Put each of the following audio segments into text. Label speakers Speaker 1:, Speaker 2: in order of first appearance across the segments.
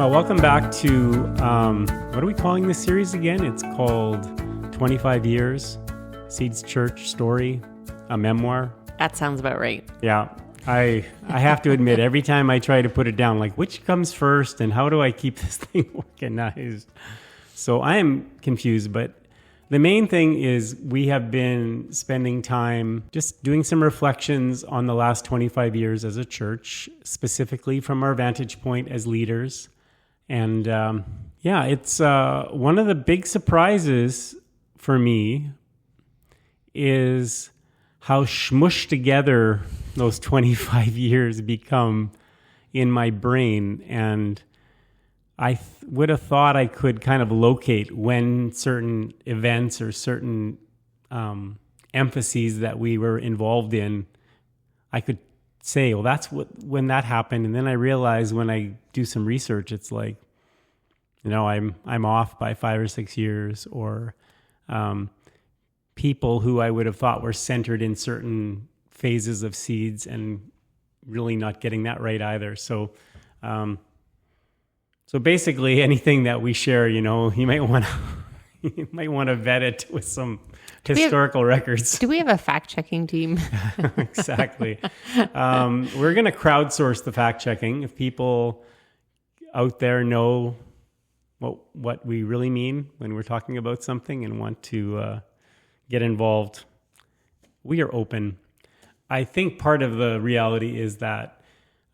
Speaker 1: Welcome back to, what are we calling this series again? It's called 25 Years, Seeds Church Story, a Memoir.
Speaker 2: That sounds about right.
Speaker 1: Yeah. I have to admit, every time I try to put it down, like, which comes first and how do I keep this thing organized? So I am confused, but the main thing is we have been spending time just doing some reflections on the last 25 years as a church, specifically from our vantage point as leaders. And it's one of the big surprises for me is how smushed together those 25 years become in my brain. And I would have thought I could kind of locate when certain events or certain emphases that we were involved in, I could say, well, that's when that happened. And then I realized when I do some research, it's like, I'm off by 5 or 6 years, or people who I would have thought were centered in certain phases of seeds and really not getting that right either. So basically anything that we share, you might want to vet it with some historical records.
Speaker 2: Do we have a fact-checking team?
Speaker 1: Exactly. We're going to crowdsource the fact-checking. If people out there know what we really mean when we're talking about something and want to get involved, we are open. I think part of the reality is that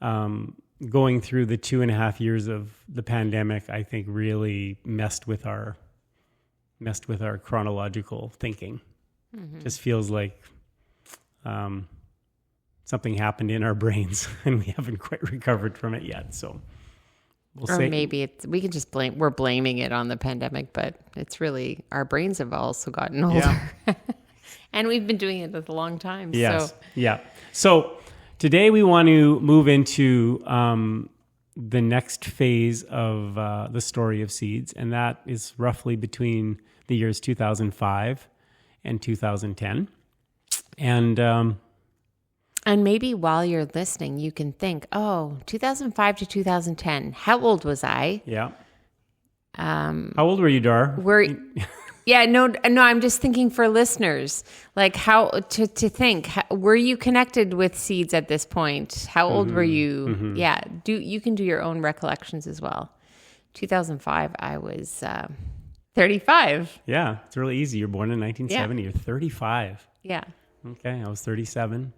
Speaker 1: going through the 2.5 years of the pandemic, I think really messed with our chronological thinking. Mm-hmm. Just feels like something happened in our brains and we haven't quite recovered from it yet. So
Speaker 2: maybe we can just we're blaming it on the pandemic, but it's really our brains have also gotten older. Yeah. And we've been doing it a long time.
Speaker 1: Yes. So. Yeah. So today we want to move into the next phase of the story of seeds, and that is roughly between the years 2005 and 2010.
Speaker 2: And maybe while you're listening, you can think, 2005 to 2010, how old was I?
Speaker 1: Yeah. How old were you, Dar?
Speaker 2: Yeah, no, I'm just thinking for listeners, like how to think, were you connected with seeds at this point? How old were you? Mm-hmm. Yeah, you can do your own recollections as well. 2005, I was 35.
Speaker 1: Yeah, it's really easy. You're born in 1970. Yeah. You're 35.
Speaker 2: Yeah.
Speaker 1: Okay, I was 37.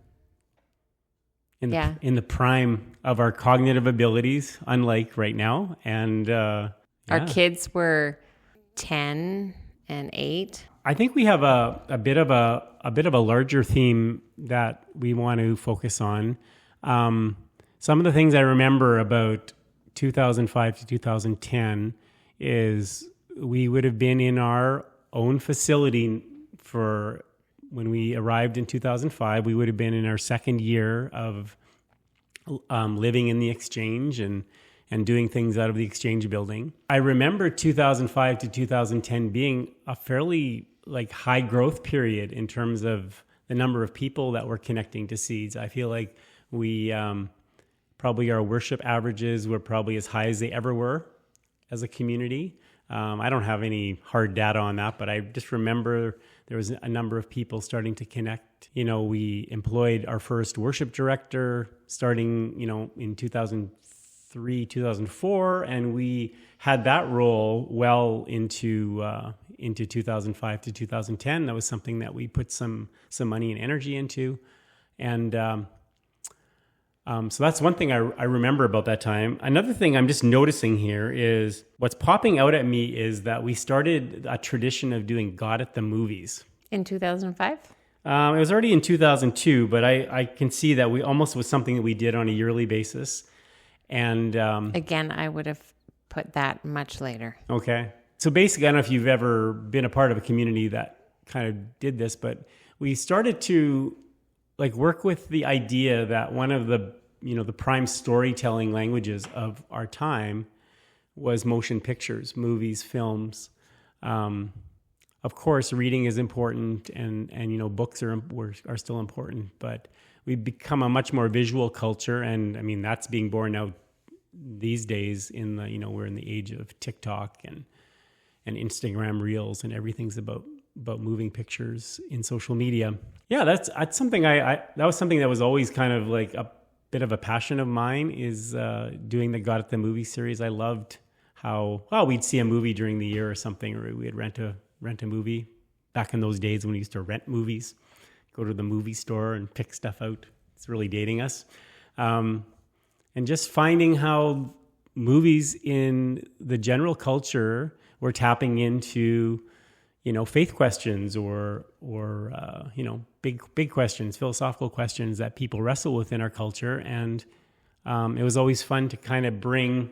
Speaker 1: In the prime of our cognitive abilities, unlike right now. And
Speaker 2: our kids were 10 and 8.
Speaker 1: I think we have a bit of a larger theme that we want to focus on. Some of the things I remember about 2005 to 2010 is we would have been in our own facility for when we arrived in 2005. We would have been in our second year of living in the exchange and doing things out of the exchange building. I remember 2005 to 2010 being a fairly high growth period in terms of the number of people that were connecting to seeds. I feel like we probably our worship averages were probably as high as they ever were as a community. I don't have any hard data on that, but I just remember there was a number of people starting to connect. We employed our first worship director starting, in 2003, 2004, and we had that role well into 2005 to 2010. That was something that we put some money and energy into, and so that's one thing I remember about that time. Another thing I'm just noticing here is what's popping out at me is that we started a tradition of doing God at the Movies.
Speaker 2: In 2005?
Speaker 1: It was already in 2002, but I can see that we almost was something that we did on a yearly basis. And
Speaker 2: again, I would have put that much later.
Speaker 1: Okay. So basically, I don't know if you've ever been a part of a community that kind of did this, but we started to work with the idea that one of the prime storytelling languages of our time was motion pictures, movies, films. Of course, reading is important, and books are still important, but we've become a much more visual culture, and I mean that's being borne out these days in the, we're in the age of TikTok and Instagram Reels, and everything's about moving pictures in social media. Yeah, that's something that was something that was always kind of like a bit of a passion of mine, is doing the God at the Movie series. I loved how, we'd see a movie during the year or something, or we'd rent a movie back in those days when we used to rent movies, go to the movie store and pick stuff out. It's really dating us. And just finding how movies in the general culture were tapping into, faith questions or big questions, philosophical questions that people wrestle with in our culture. And it was always fun to kind of bring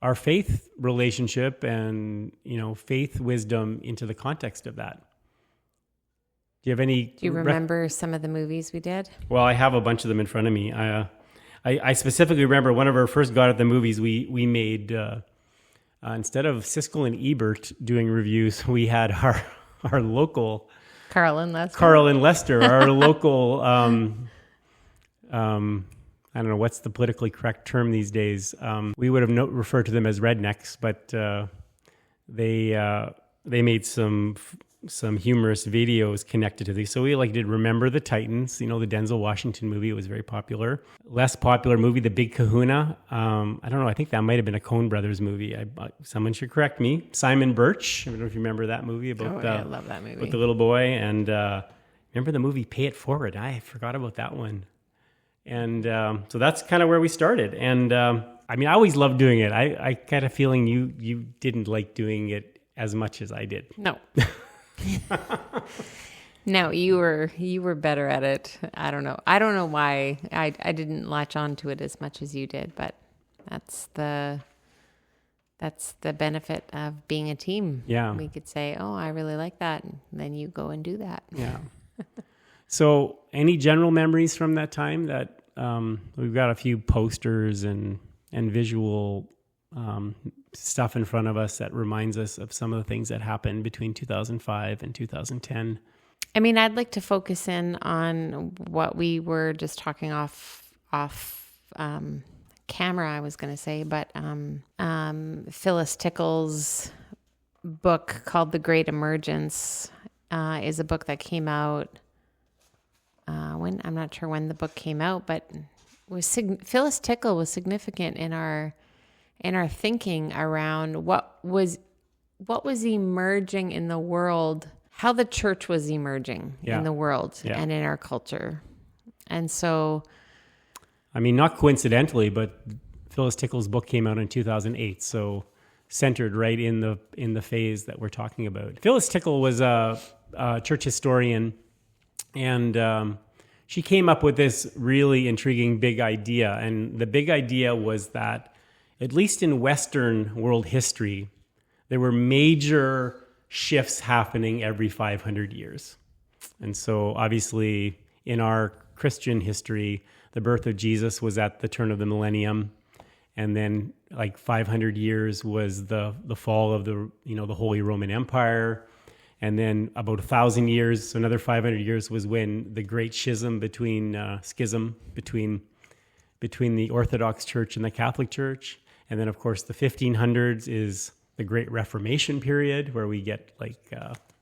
Speaker 1: our faith relationship and, faith wisdom into the context of that. Do you remember some of the movies we did? Well, I have a bunch of them in front of me. I specifically remember one of our first God at the Movies we made, instead of Siskel and Ebert doing reviews, we had our local Carl and Lester, our local, I don't know what's the politically correct term these days. We would have referred to them as rednecks, but they made some humorous videos connected to these. So we did Remember the Titans, the Denzel Washington movie. It was very popular. Less popular movie, The Big Kahuna. I don't know. I think that might have been a Coen Brothers movie. Someone should correct me. Simon Birch. I don't know if you remember that movie about
Speaker 2: I love that movie.
Speaker 1: With the little boy. And remember the movie Pay It Forward? I forgot about that one. And so that's kind of where we started. And I always loved doing it. I got a feeling you didn't like doing it as much as I did.
Speaker 2: No. No, you were better at it. I don't know why I didn't latch on to it as much as you did, but that's the benefit of being a team.
Speaker 1: Yeah.
Speaker 2: We could say, "Oh, I really like that." And then you go and do that.
Speaker 1: Yeah. So any general memories from that time? That we've got a few posters and visual stuff in front of us that reminds us of some of the things that happened between 2005 and 2010.
Speaker 2: I'd like to focus in on what we were just talking off camera, I was going to say, but Phyllis Tickle's book called The Great Emergence is a book that came out I'm not sure when the book came out, but Phyllis Tickle was significant in our thinking around what was emerging in the world, how the church was emerging in the world and in our culture. And so,
Speaker 1: not coincidentally, but Phyllis Tickle's book came out in 2008, so centered right in the phase that we're talking about. Phyllis Tickle was a church historian, and she came up with this really intriguing big idea. And the big idea was that, at least in Western world history, there were major shifts happening every 500 years. And so obviously in our Christian history, the birth of Jesus was at the turn of the millennium. And then 500 years was the fall of the Holy Roman Empire. And then about 1,000 years, so another 500 years, was when the great schism between the Orthodox Church and the Catholic Church. And then, of course, the 1500s is the Great Reformation period, where we get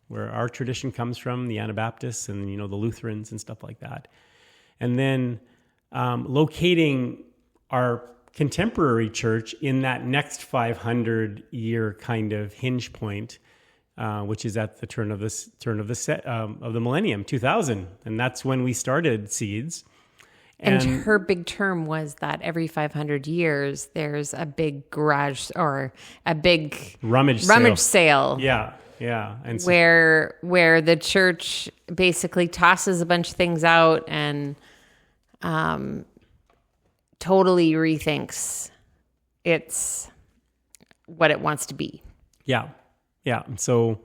Speaker 1: where our tradition comes from, the Anabaptists and the Lutherans and stuff like that. And then locating our contemporary church in that next 500-year kind of hinge point, which is at the turn of the millennium, 2000, and that's when we started Seeds.
Speaker 2: And her big term was that every 500 years, there's a big garage or a big rummage sale.
Speaker 1: Yeah. And so,
Speaker 2: where the church basically tosses a bunch of things out and totally rethinks what it wants to be.
Speaker 1: Yeah. So,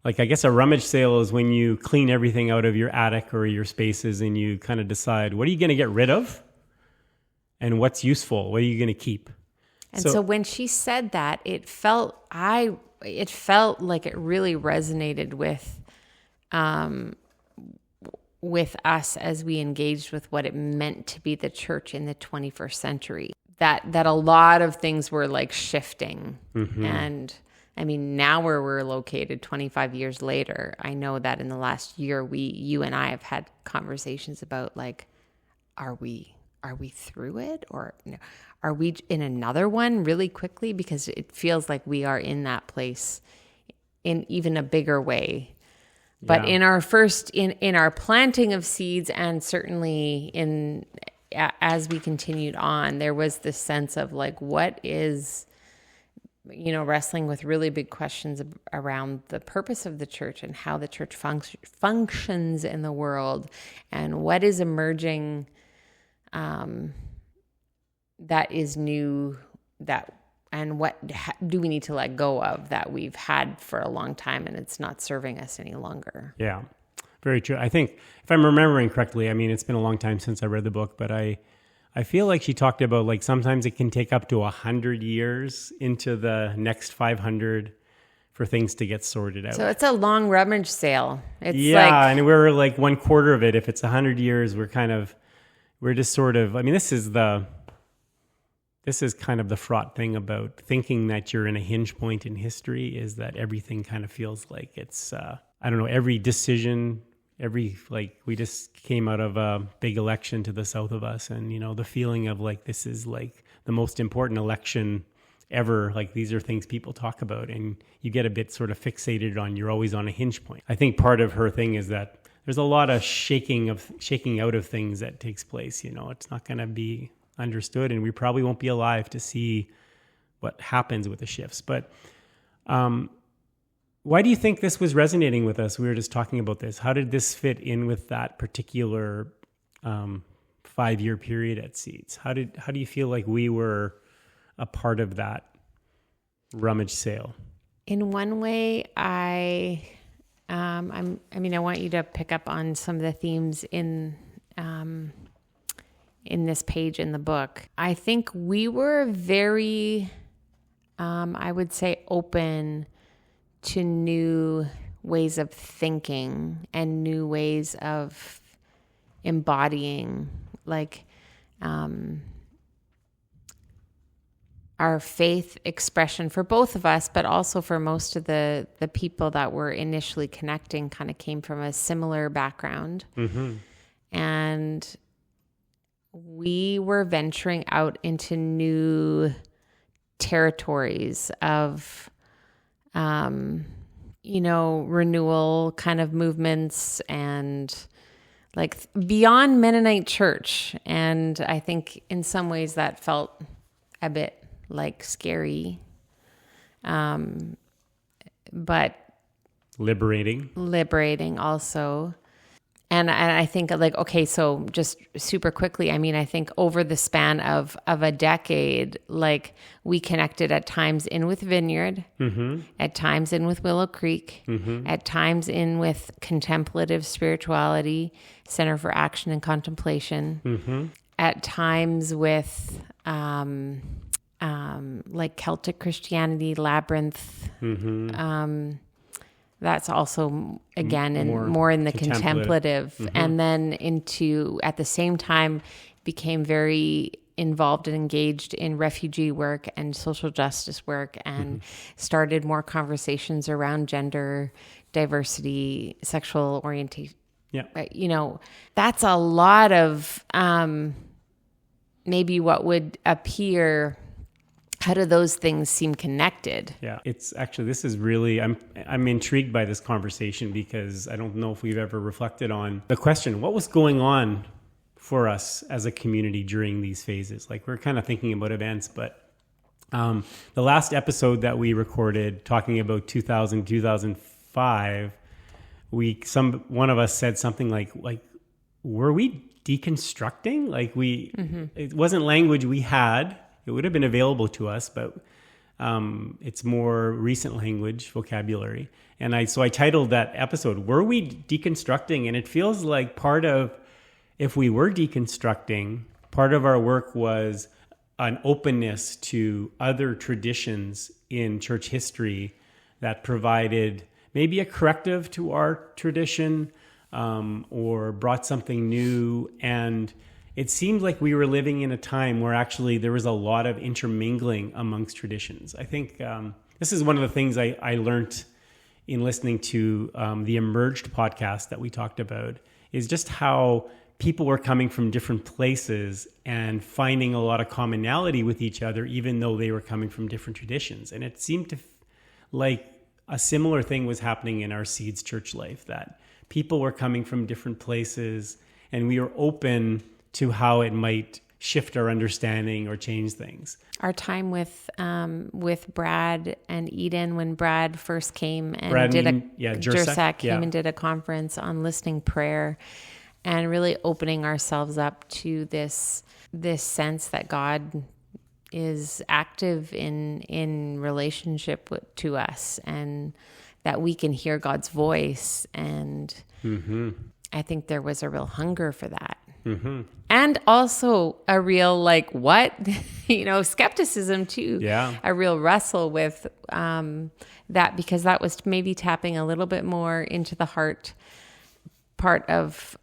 Speaker 1: I guess a rummage sale is when you clean everything out of your attic or your spaces and you kind of decide, what are you going to get rid of? And what's useful? What are you going to keep?
Speaker 2: And so when she said that, it felt like it really resonated with us as we engaged with what it meant to be the church in the 21st century. that a lot of things were like shifting.
Speaker 1: Mm-hmm.
Speaker 2: And I mean, now where we're located 25 years later, I know that in the last year, you and I have had conversations about like, are we through it, or are we in another one really quickly? Because it feels like we are in that place in even a bigger way. But in our in our planting of seeds, and certainly as we continued on, there was this sense of like, what is, wrestling with really big questions around the purpose of the church and how the church functions in the world, and what is emerging that is new, and what do we need to let go of that we've had for a long time and it's not serving us any longer.
Speaker 1: Yeah, very true. I think if I'm remembering correctly, I mean, it's been a long time since I read the book, but I feel like she talked about like sometimes it can take up to 100 years into the next 500 for things to get sorted out.
Speaker 2: So it's a long rummage sale. It's
Speaker 1: and we're like 1/4 of it. If it's 100 years, we're just sort of, I mean, this is kind of the fraught thing about thinking that you're in a hinge point in history, is that everything kind of feels like it's, I don't know, every decision, we just came out of a big election to the south of us, and, the feeling of like, this is like the most important election ever. Like, these are things people talk about, and you get a bit sort of fixated on, you're always on a hinge point. I think part of her thing is that there's a lot of shaking out of things that takes place. It's not going to be understood, and we probably won't be alive to see what happens with the shifts. But why do you think this was resonating with us? We were just talking about this. How did this fit in with that particular 5-year period at Seeds? How do you feel like we were a part of that rummage sale?
Speaker 2: In one way, I want you to pick up on some of the themes in this page in the book. I think we were very, I would say, open to new ways of thinking and new ways of embodying, like, our faith expression for both of us, but also for most of the people that were initially connecting kind of came from a similar background.
Speaker 1: Mm-hmm.
Speaker 2: And we were venturing out into new territories of, renewal kind of movements, and like beyond Mennonite church. And I think in some ways that felt a bit like scary, but liberating also. And I think like, okay, so just super quickly, I mean, I think over the span of a decade, like we connected at times in with Vineyard,
Speaker 1: mm-hmm.
Speaker 2: at times in with Willow Creek,
Speaker 1: mm-hmm.
Speaker 2: at times in with Contemplative Spirituality, Center for Action and Contemplation,
Speaker 1: mm-hmm.
Speaker 2: at times with like Celtic Christianity, Labyrinth,
Speaker 1: mm-hmm.
Speaker 2: That's also, again, more in the contemplative.
Speaker 1: Mm-hmm.
Speaker 2: And then at the same time, became very involved and engaged in refugee work and social justice work, and started more conversations around gender diversity, sexual orientation.
Speaker 1: Yeah.
Speaker 2: That's a lot of maybe what would appear. How do those things seem connected?
Speaker 1: Yeah, it's actually, this is really, I'm intrigued by this conversation, because I don't know if we've ever reflected on the question, what was going on for us as a community during these phases? Like, we're kind of thinking about events, but the last episode that we recorded talking about 2000, 2005, one of us said something like, were we deconstructing? Like it wasn't language we had. It would have been available to us, but it's more recent language, vocabulary. And so I titled that episode, Were We Deconstructing? And it feels like if we were deconstructing, part of our work was an openness to other traditions in church history that provided maybe a corrective to our tradition, or brought something new. And it seemed like we were living in a time where actually there was a lot of intermingling amongst traditions. I think this is one of the things I learned in listening to the Emerged podcast that we talked about, is just how people were coming from different places and finding a lot of commonality with each other, even though they were coming from different traditions. And it seemed to like a similar thing was happening in our Seeds church life, that people were coming from different places and we were open to how it might shift our understanding or change things.
Speaker 2: Our time with Brad and Eden, when Brad first came and
Speaker 1: Jursak
Speaker 2: came and did a conference on listening prayer, and really opening ourselves up to this sense that God is active in relationship to us, and that we can hear God's voice. And I think there was a real hunger for that. And also a real skepticism too.
Speaker 1: Yeah.
Speaker 2: A real wrestle with that, because that was maybe tapping a little bit more into the heart part of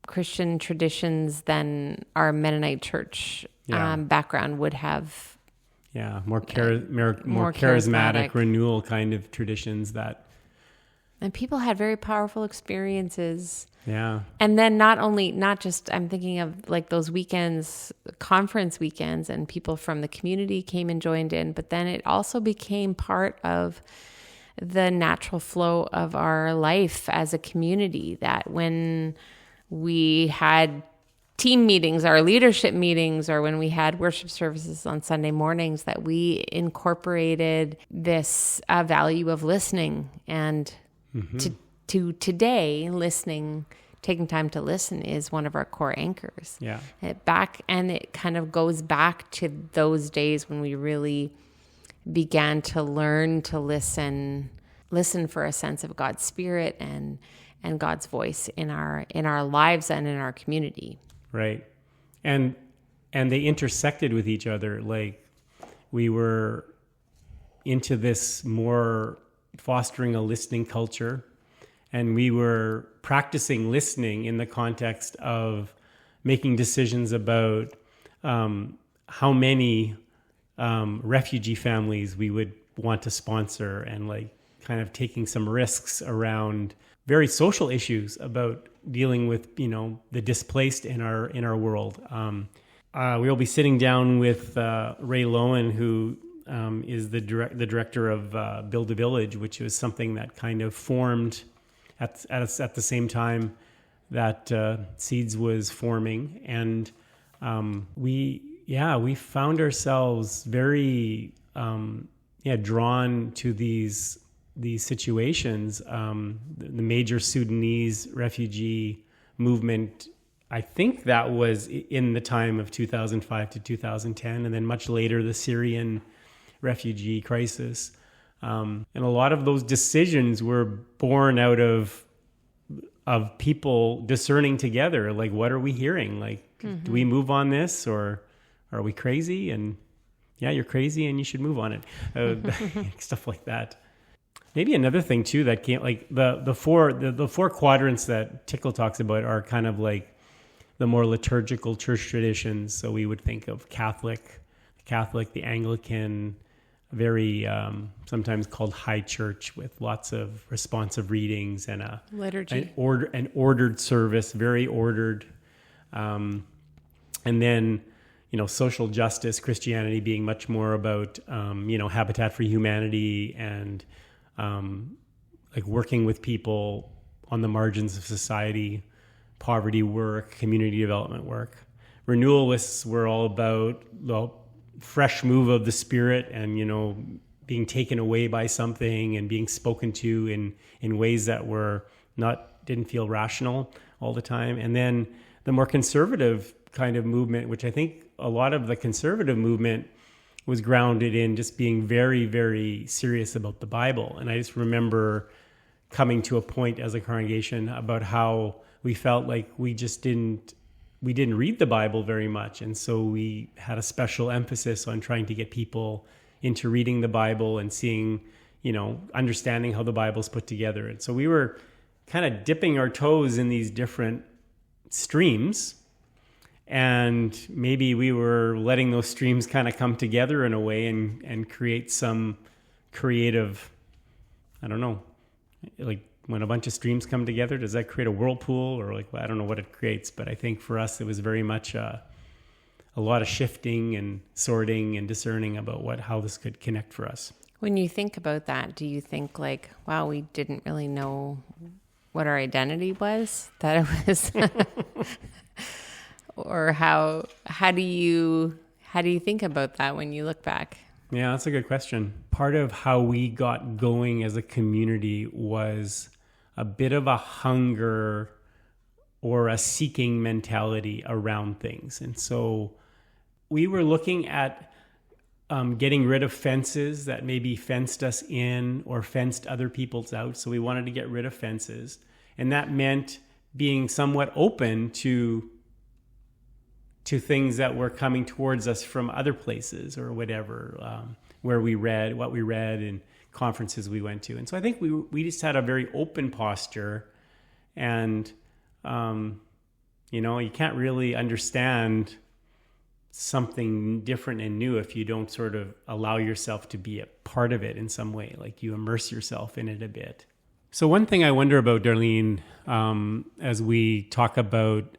Speaker 2: Christian traditions than our Mennonite church background would have.
Speaker 1: Yeah, more charismatic renewal kind of traditions that.
Speaker 2: And people had very powerful experiences.
Speaker 1: Yeah.
Speaker 2: And then not just, I'm thinking of like those weekends, conference weekends, and people from the community came and joined in, but then it also became part of the natural flow of our life as a community, that when we had team meetings, our leadership meetings, or when we had worship services on Sunday mornings, that we incorporated this value of listening. And to today, listening, taking time to listen is one of our core anchors.
Speaker 1: Yeah.
Speaker 2: It kind of goes back to those days when we really began to learn to listen for a sense of God's Spirit and God's voice in our lives and in our community.
Speaker 1: Right. And they intersected with each other. Like, we were into this more fostering a listening culture, and we were practicing listening in the context of making decisions about how many refugee families we would want to sponsor, and like kind of taking some risks around very social issues about dealing with, the displaced in our world. We'll be sitting down with Ray Lowen, who is the director of Build a Village, which was something that kind of formed at the same time that Seeds was forming. And we found ourselves very drawn to these situations. The major Sudanese refugee movement, I think that was in the time of 2005 to 2010, and then much later the Syrian refugee crisis. And a lot of those decisions were born out of people discerning together, like, what are we hearing? Like, do we move on this, or are we crazy? And yeah, you're crazy and you should move on it. Stuff like that. Maybe another thing too that can't, like, the four quadrants that Tickle talks about are kind of like the more liturgical church traditions. So we would think of Catholic, the Anglican, very sometimes called high church, with lots of responsive readings and a
Speaker 2: liturgy,
Speaker 1: an ordered service, very ordered. And then, social justice, Christianity being much more about, Habitat for Humanity and like working with people on the margins of society, poverty work, community development work. Renewalists were all about the fresh move of the Spirit and, being taken away by something and being spoken to in ways that didn't feel rational all the time. And then the more conservative kind of movement, which I think a lot of the conservative movement was grounded in just being very, very serious about the Bible. And I just remember coming to a point as a congregation about how we felt like we didn't read the Bible very much. And so we had a special emphasis on trying to get people into reading the Bible and seeing, understanding how the Bible's put together. And so we were kind of dipping our toes in these different streams. And maybe we were letting those streams kind of come together in a way and create some creative, I don't know, like when a bunch of streams come together, does that create a whirlpool? Or like, well, I don't know what it creates, but I think for us, it was very much a lot of shifting and sorting and discerning about how this could connect for us.
Speaker 2: When you think about that, do you think like, wow, we didn't really know what our identity was? That it was, or how do you think about that when you look back?
Speaker 1: Yeah, that's a good question. Part of how we got going as a community was a bit of a hunger or a seeking mentality around things. And so we were looking at getting rid of fences that maybe fenced us in or fenced other people's out. So we wanted to get rid of fences. And that meant being somewhat open to things that were coming towards us from other places or whatever, where we read, what we read, and conferences we went to. And so I think we just had a very open posture. And, you can't really understand something different and new if you don't sort of allow yourself to be a part of it in some way, like you immerse yourself in it a bit. So one thing I wonder about, Darlene, as we talk about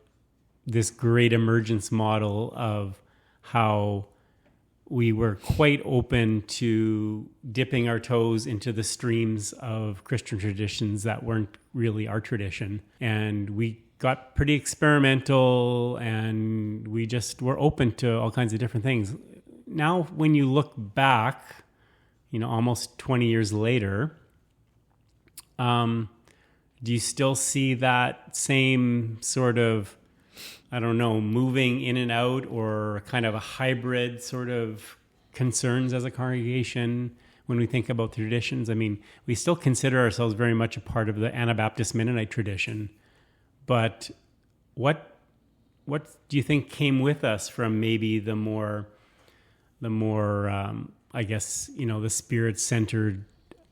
Speaker 1: this great emergence model of how we were quite open to dipping our toes into the streams of Christian traditions that weren't really our tradition. And we got pretty experimental, and we just were open to all kinds of different things. Now, when you look back, almost 20 years later, do you still see that same sort of, I don't know, moving in and out, or kind of a hybrid sort of concerns as a congregation when we think about traditions? I mean, we still consider ourselves very much a part of the Anabaptist Mennonite tradition. But what do you think came with us from maybe the more I guess, the spirit-centered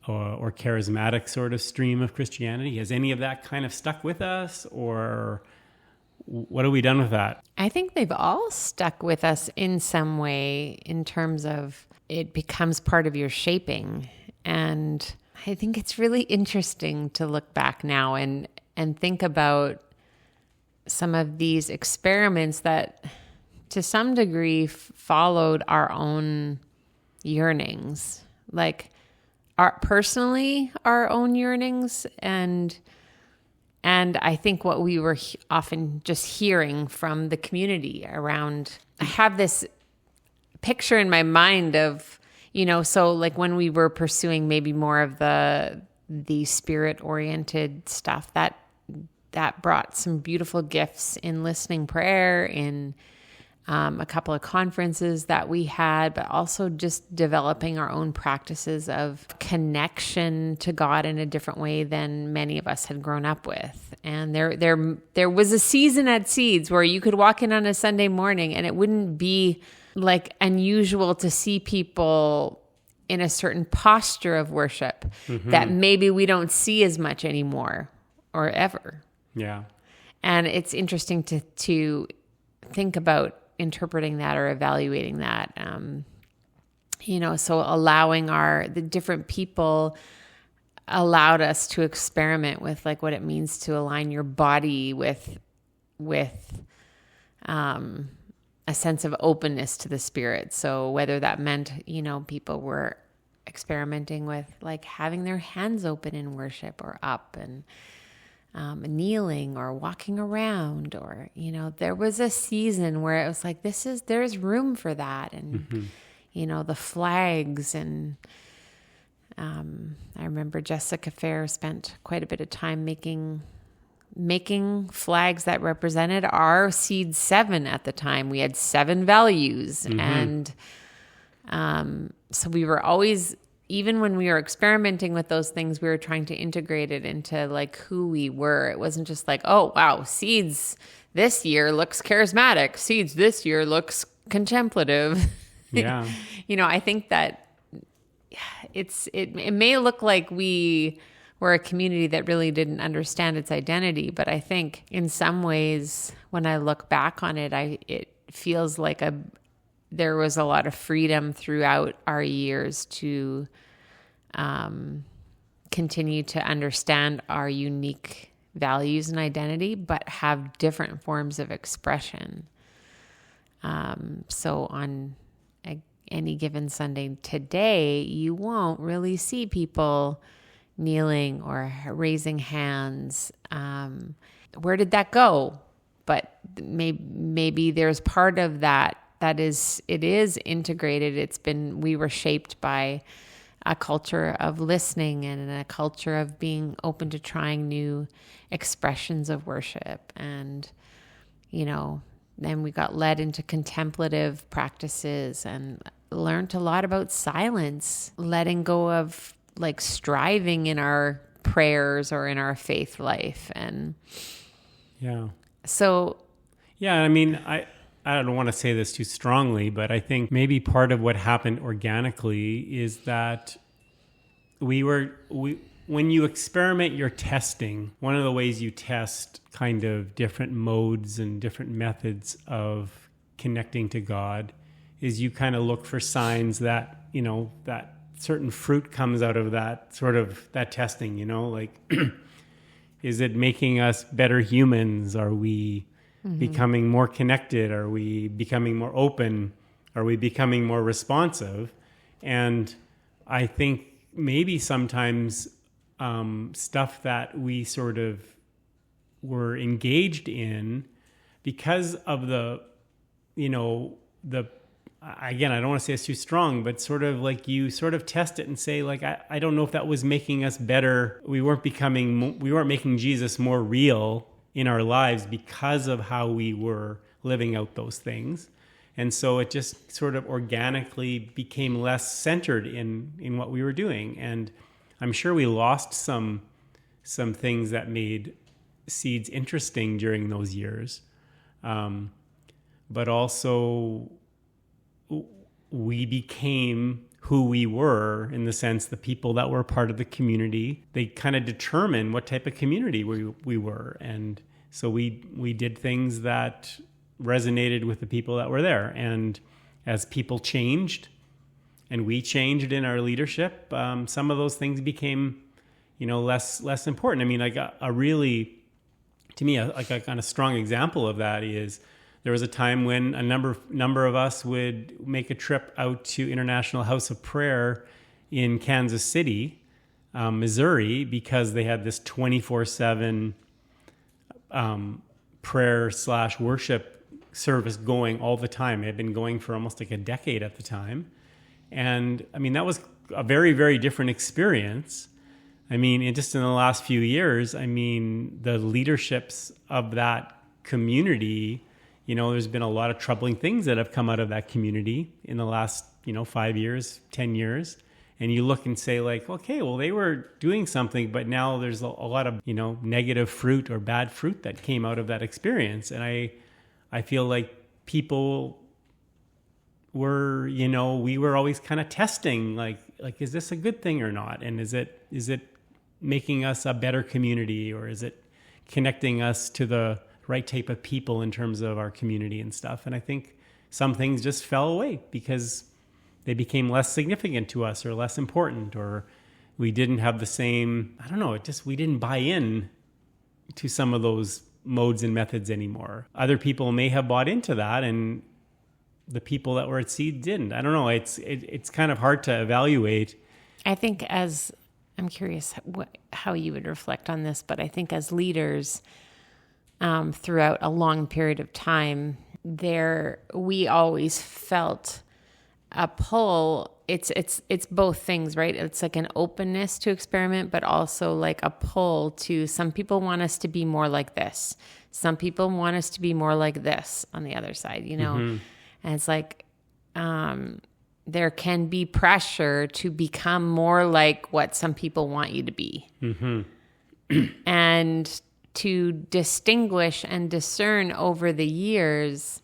Speaker 1: or charismatic sort of stream of Christianity? Has any of that kind of stuck with us, or what have we done with that?
Speaker 2: I think they've all stuck with us in some way, in terms of it becomes part of your shaping. And I think it's really interesting to look back now and think about some of these experiments that to some degree followed our own yearnings, like personally our own yearnings. And I think what we were often just hearing from the community around, I have this picture in my mind of, so like when we were pursuing maybe more of the spirit oriented stuff, that brought some beautiful gifts in listening prayer, in a couple of conferences that we had, but also just developing our own practices of connection to God in a different way than many of us had grown up with. And there was a season at Seeds where you could walk in on a Sunday morning and it wouldn't be like unusual to see people in a certain posture of worship that maybe we don't see as much anymore or ever.
Speaker 1: Yeah.
Speaker 2: And it's interesting to think about interpreting that or evaluating that. So allowing the different people allowed us to experiment with like what it means to align your body with a sense of openness to the Spirit. So whether that meant, people were experimenting with like having their hands open in worship or up, and kneeling or walking around, or, there was a season where it was like, there's room for that. And, the flags, and I remember Jessica Fair spent quite a bit of time making flags that represented our Seed 7 at the time. We had 7 values. And so we were always, even when we were experimenting with those things, we were trying to integrate it into like who we were. It wasn't just like, oh, wow, Seeds this year looks charismatic. Seeds this year looks contemplative.
Speaker 1: Yeah.
Speaker 2: I think that it may look like we we're a community that really didn't understand its identity. But I think in some ways, when I look back on it, it feels like there was a lot of freedom throughout our years to continue to understand our unique values and identity, but have different forms of expression. So on any given Sunday today, you won't really see people kneeling or raising hands. Where did that go? But maybe there's part of that it is integrated. We were shaped by a culture of listening and a culture of being open to trying new expressions of worship. And, then we got led into contemplative practices and learned a lot about silence, letting go of like striving in our prayers or in our faith life. And so,
Speaker 1: I mean, I don't want to say this too strongly, but I think maybe part of what happened organically is that when you experiment, you're testing. One of the ways you test kind of different modes and different methods of connecting to God is you kind of look for signs that, that certain fruit comes out of that testing, like, is it making us better humans? Are we becoming more connected? Are we becoming more open? Are we becoming more responsive? And I think maybe sometimes stuff that we sort of were engaged in because of again, I don't want to say it's too strong, but sort of like you sort of test it and say, like, I don't know if that was making us better. We weren't making Jesus more real in our lives because of how we were living out those things. And so it just sort of organically became less centered in what we were doing. And I'm sure we lost some things that made Seeds interesting during those years. But also we became who we were, in the sense the people that were part of the community, they kind of determine what type of community we were. And so we did things that resonated with the people that were there. And as people changed and we changed in our leadership, some of those things became, less important. I mean, like a really, to me, a kind of strong example of that is there was a time when a number of us would make a trip out to International House of Prayer in Kansas City, Missouri, because they had this 24/7 prayer/worship service going all the time. It had been going for almost like a decade at the time. And I mean, that was a very, very different experience. I mean, just in the last few years, I mean, the leaderships of that community, there's been a lot of troubling things that have come out of that community in the last, 5 years, 10 years. And you look and say, like, okay, well, they were doing something, but now there's a lot of, negative fruit or bad fruit that came out of that experience. And I feel like people were, we were always kind of testing, like, is this a good thing or not? And is it making us a better community, or is it connecting us to the right type of people in terms of our community and stuff? And I think some things just fell away because they became less significant to us or less important, or we didn't have the same, I don't know, we didn't buy in to some of those modes and methods anymore. Other people may have bought into that, and the people that were at Seed didn't. I don't know. It's kind of hard to evaluate. I think
Speaker 2: I'm curious how you would reflect on this, but I think as leaders, throughout a long period of time, we always felt a pull. It's both things, right? It's like an openness to experiment, but also like a pull to, some people want us to be more like this. Some people want us to be more like this on the other side, Mm-hmm. And it's like, there can be pressure to become more like what some people want you to be. Mm-hmm. And to distinguish and discern over the years,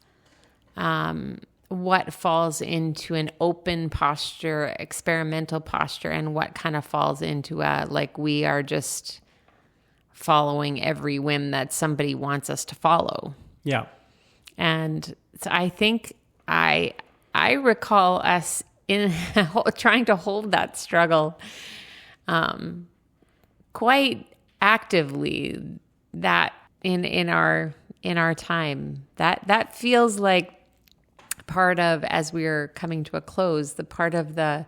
Speaker 2: what falls into an open posture, experimental posture, and what kind of falls into a, like, we are just following every whim that somebody wants us to follow.
Speaker 1: Yeah.
Speaker 2: And so I think I recall us in trying to hold that struggle quite actively, that in our time. That feels like part of, as we're coming to a close, the part of the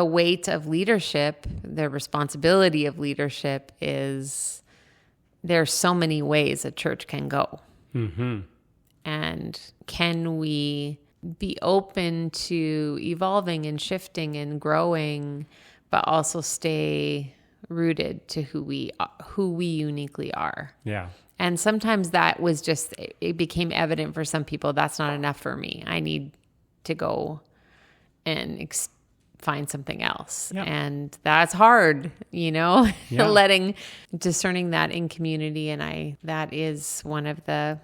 Speaker 2: weight of leadership, the responsibility of leadership is there's so many ways a church can go.
Speaker 1: Mm-hmm.
Speaker 2: And can we be open to evolving and shifting and growing, but also stay rooted to who we uniquely are?
Speaker 1: Yeah.
Speaker 2: And sometimes that was just, it became evident for some people, that's not enough for me. I need to go and find something else.
Speaker 1: Yeah.
Speaker 2: And that's hard,
Speaker 1: Yeah.
Speaker 2: discerning that in community. And that is one of the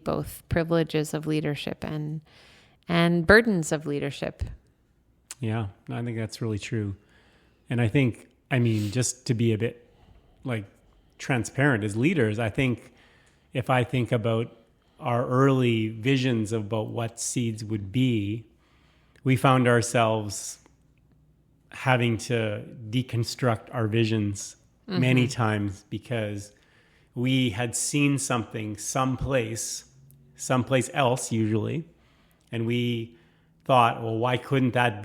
Speaker 2: both privileges of leadership and burdens of leadership.
Speaker 1: Yeah, I think that's really true. And I think, just to be a bit like transparent as leaders, I think if I think about our early visions about what Seeds would be, we found ourselves having to deconstruct our visions many times because we had seen something someplace else usually, and we thought, well, why couldn't that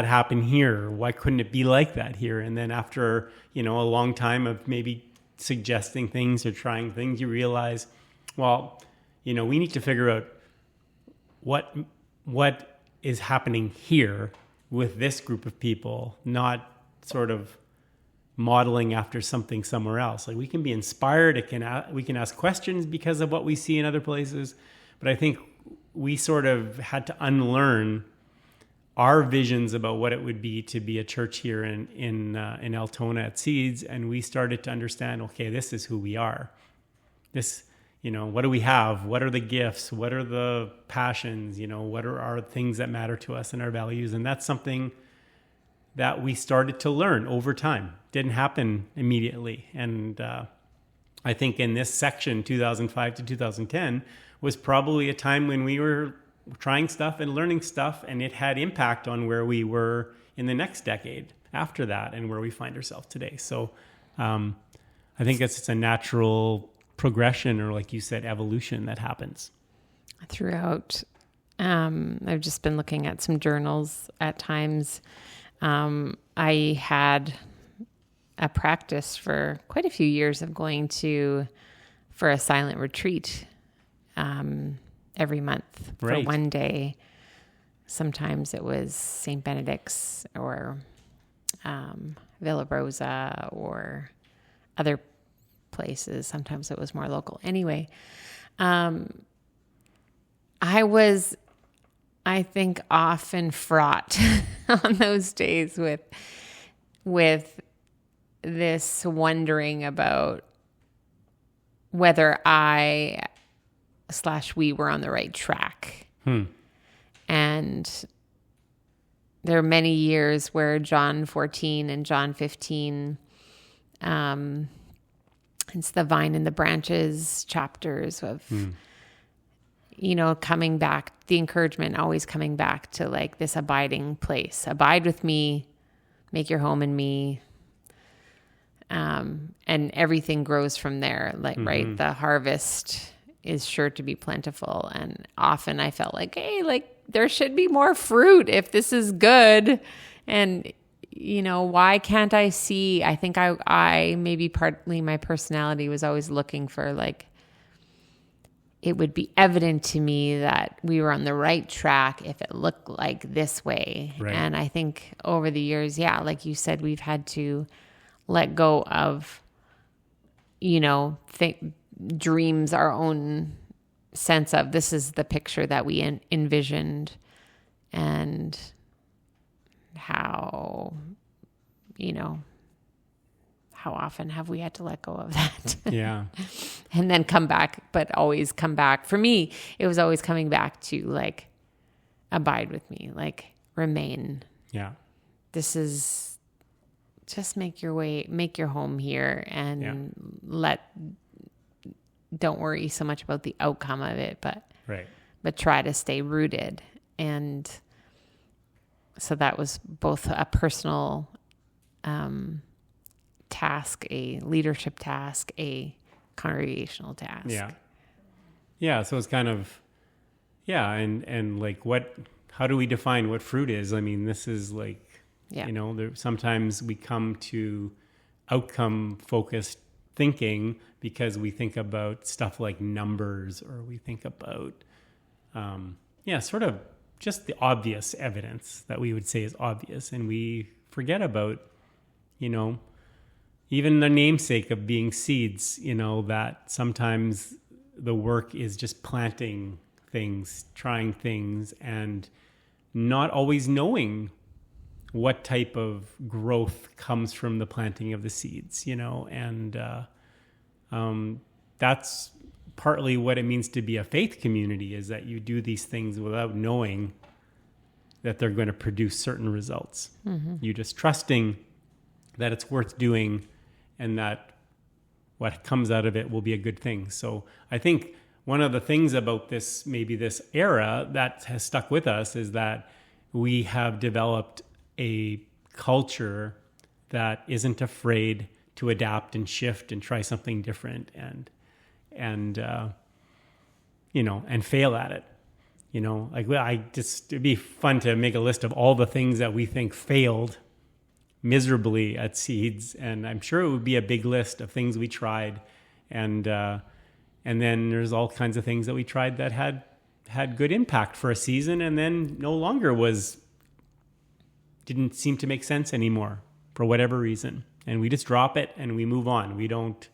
Speaker 1: happen here? Why couldn't it be like that here? And then after, a long time of maybe suggesting things or trying things, you realize, well, we need to figure out what is happening here with this group of people, not sort of modeling after something somewhere else. Like, we can be inspired, we can ask questions because of what we see in other places, but I think we sort of had to unlearn our visions about what it would be to be a church here in Altona at Seeds, and we started to understand, okay, this is who we are. This, what do we have? What are the gifts? What are the passions? What are our things that matter to us and our values? And that's something that we started to learn over time. Didn't happen immediately. And I think in this section, 2005 to 2010, was probably a time when we were trying stuff and learning stuff, and it had impact on where we were in the next decade after that and where we find ourselves today. So I think it's a natural progression, or like you said, evolution that happens.
Speaker 2: Throughout, I've just been looking at some journals at times. I had a practice for quite a few years of going for a silent retreat every month for
Speaker 1: Right.
Speaker 2: one day. Sometimes it was St. Benedict's or Villa Rosa or other places. Sometimes it was more local. Anyway, I was, I think, often fraught on those days with this wondering about whether we were on the right track. And there are many years where John 14 and John 15, it's the vine and the branches chapters of, coming back, the encouragement, always coming back to like this abiding place. Abide with me, make your home in me. And everything grows from there. Like, right. The harvest is sure to be plentiful. And often I felt like, hey, like there should be more fruit if this is good. And, why can't I see? I think I maybe partly my personality was always looking for like, it would be evident to me that we were on the right track if it looked like this way.
Speaker 1: Right.
Speaker 2: And I think over the years, like you said, we've had to let go of, dreams, our own sense of this is the picture that we envisioned, and how often have we had to let go of that?
Speaker 1: Yeah.
Speaker 2: And then come back but always come back. For me, it was always coming back to like, abide with me, like remain.
Speaker 1: Yeah.
Speaker 2: This is just make your home here, and don't worry so much about the outcome of it, but try to stay rooted. And so that was both a personal task, a leadership task, a congregational task.
Speaker 1: Yeah. Yeah. So it's kind of, and like how do we define what fruit is? I mean, this is like, sometimes we come to outcome focused thinking because we think about stuff like numbers, or we think about, sort of just the obvious evidence that we would say is obvious. And we forget about, even the namesake of being seeds, that sometimes the work is just planting things, trying things, and not always knowing what type of growth comes from the planting of the seeds, and that's partly what it means to be a faith community, is that you do these things without knowing that they're going to produce certain results. Mm-hmm. You're just trusting that it's worth doing and that what comes out of it will be a good thing. So I think one of the things about this era that has stuck with us is that we have developed a culture that isn't afraid to adapt and shift and try something different and fail at it. It'd be fun to make a list of all the things that we think failed miserably at Seeds, and I'm sure it would be a big list of things we tried, and then there's all kinds of things that we tried that had good impact for a season, and then no longer didn't seem to make sense anymore for whatever reason, and we just drop it and we move on. We don't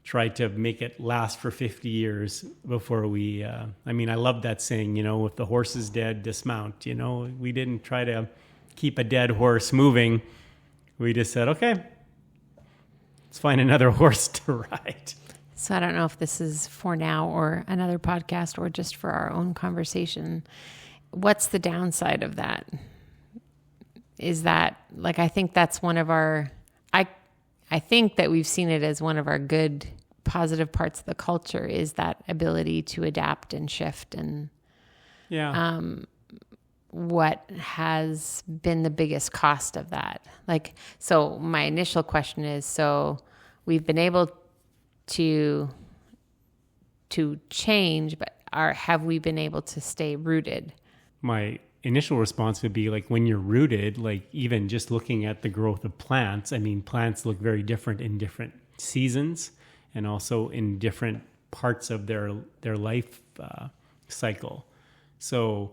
Speaker 1: try to make it last for 50 years before we I love that saying, if the horse is dead, dismount. We didn't try to keep a dead horse moving. We just said, okay, let's find another horse to ride.
Speaker 2: So I don't know if this is for now or another podcast or just for our own conversation. What's the downside of that? Is that, like, I think that's one of our, I think that we've seen it as one of our good, positive parts of the culture, is that ability to adapt and shift. And what has been the biggest cost of that? Like, so my initial question is, so we've been able to change, but have we been able to stay rooted?
Speaker 1: My initial response would be, like, when you're rooted, like, even just looking at the growth of plants, plants look very different in different seasons and also in different parts of their life cycle. So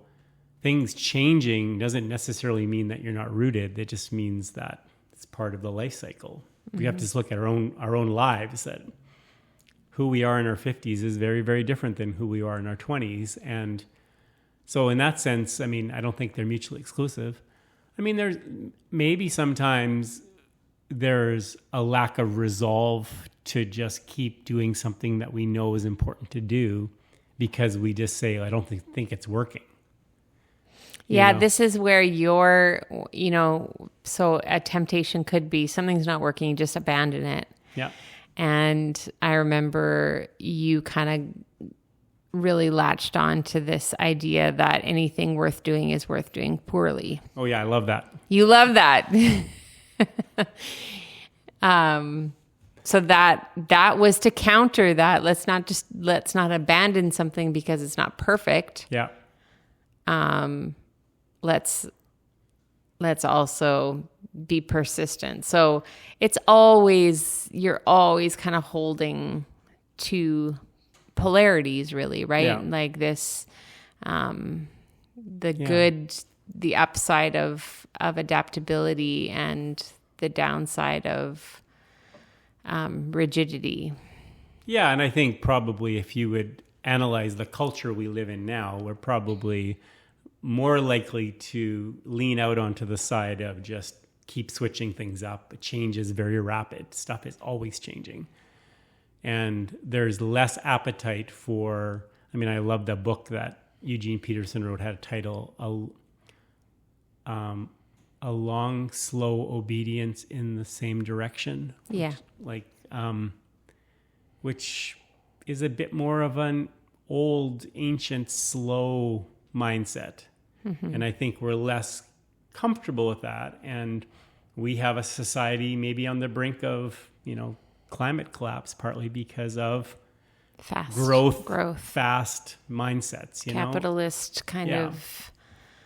Speaker 1: things changing doesn't necessarily mean that you're not rooted. It just means that it's part of the life cycle. Mm-hmm. We have to just look at our own lives, that who we are in our 50s is very, very different than who we are in our 20s. And so in that sense, I don't think they're mutually exclusive. There's maybe sometimes there's a lack of resolve to just keep doing something that we know is important to do because we just say, I don't think it's working.
Speaker 2: Yeah, this is where so a temptation could be something's not working, just abandon it.
Speaker 1: Yeah.
Speaker 2: And I remember you kind of really latched on to this idea that anything worth doing is worth doing poorly.
Speaker 1: Oh yeah, I love that.
Speaker 2: You love that. So that was to counter that. Let's not abandon something because it's not perfect.
Speaker 1: Yeah.
Speaker 2: Let's also be persistent. So you're always kind of holding two polarities, really, right?
Speaker 1: Yeah.
Speaker 2: Like this, good, the upside of adaptability and the downside of rigidity.
Speaker 1: Yeah, and I think probably if you would analyze the culture we live in now, we're probably more likely to lean out onto the side of just keep switching things up. Change is very rapid. Stuff is always changing. and there's less appetite for, I mean, I love the book that Eugene Peterson wrote, had a title, A Long, Slow Obedience in the Same Direction.
Speaker 2: Yeah.
Speaker 1: Which is a bit more of an old, ancient, slow mindset. And I think we're less comfortable with that. And we have a society maybe on the brink of, climate collapse, partly because of growth, fast mindsets,
Speaker 2: capitalist kind of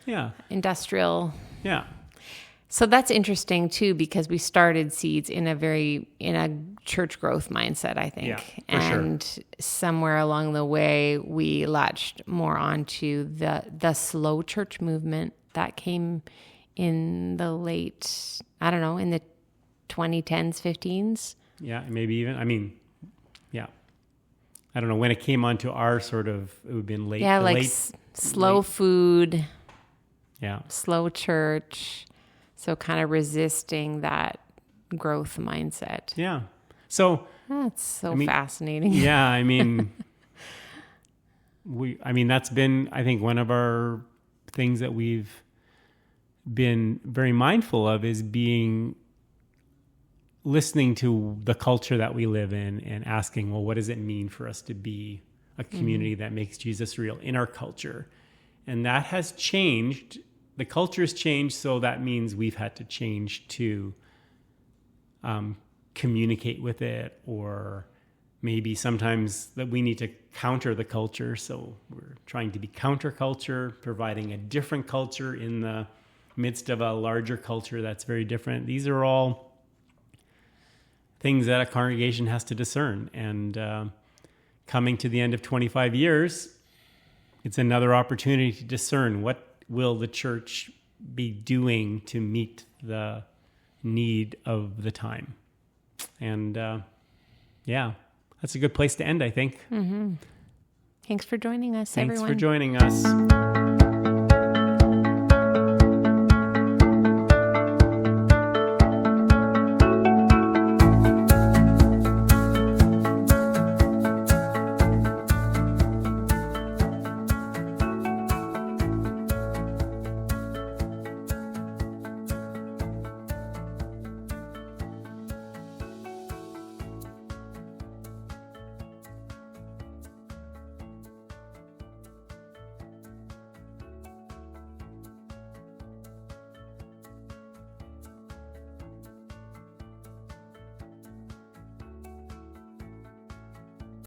Speaker 1: Yeah.
Speaker 2: industrial.
Speaker 1: Yeah.
Speaker 2: So that's interesting too, because we started Seeds in a church growth mindset, I think.
Speaker 1: Yeah,
Speaker 2: and somewhere along the way, we latched more onto the slow church movement that came in the late, I don't know, in the 2010s, 15s.
Speaker 1: Yeah, maybe even, yeah. I don't know when it came onto our sort of, it would have been late.
Speaker 2: Yeah, slow food.
Speaker 1: Yeah.
Speaker 2: Slow church. So kind of resisting that growth mindset.
Speaker 1: Yeah. So
Speaker 2: that's so fascinating.
Speaker 1: Yeah. That's been, I think, one of our things that we've been very mindful of is listening to the culture that we live in and asking, well, what does it mean for us to be a community that makes Jesus real in our culture? And that has changed. The culture has changed, so that means we've had to change to communicate with it, or maybe sometimes that we need to counter the culture. So we're trying to be counterculture, providing a different culture in the midst of a larger culture that's very different. These are all things that a congregation has to discern. And coming to the end of 25 years, it's another opportunity to discern what will the church be doing to meet the need of the time. And that's a good place to end, I think.
Speaker 2: Thanks for joining us,
Speaker 1: Thanks
Speaker 2: everyone.
Speaker 1: for joining us.